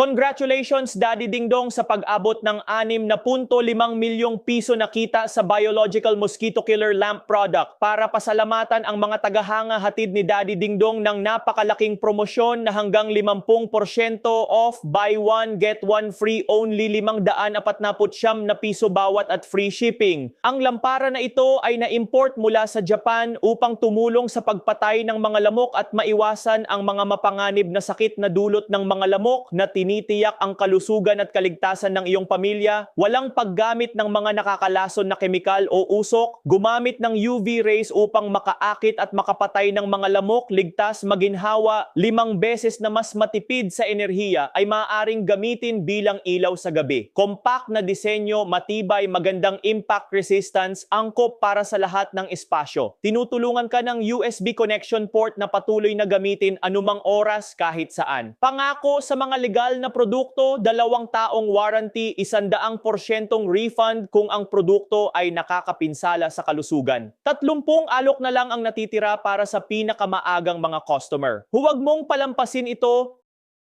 Congratulations, Daddy Dingdong, sa pag-abot ng 6.5 milyong piso na kita sa biological mosquito killer lamp product. Para pasalamatan ang mga tagahanga, hatid ni Daddy Dingdong ng napakalaking promosyon na hanggang 50% off, buy one, get one free, only 549 na piso bawat at free shipping. Ang lampara na ito ay na-import mula sa Japan upang tumulong sa pagpatay ng mga lamok at maiwasan ang mga mapanganib na sakit na dulot ng mga lamok na tinitiyak ang kalusugan at kaligtasan ng iyong pamilya. Walang paggamit ng mga nakakalason na kemikal o usok. Gumamit ng UV rays upang makaakit at makapatay ng mga lamok, ligtas, maginhawa. 5 beses na mas matipid sa enerhiya ay maaaring gamitin bilang ilaw sa gabi. Compact na disenyo, matibay, magandang impact resistance, angkop para sa lahat ng espasyo. Tinutulungan ka ng USB connection port na patuloy na gamitin anumang oras kahit saan. Pangako sa mga legal na produkto, 2 taong warranty, 100% refund kung ang produkto ay nakakapinsala sa kalusugan. 30 alok na lang ang natitira para sa pinakamaagang mga customer. Huwag mong palampasin ito,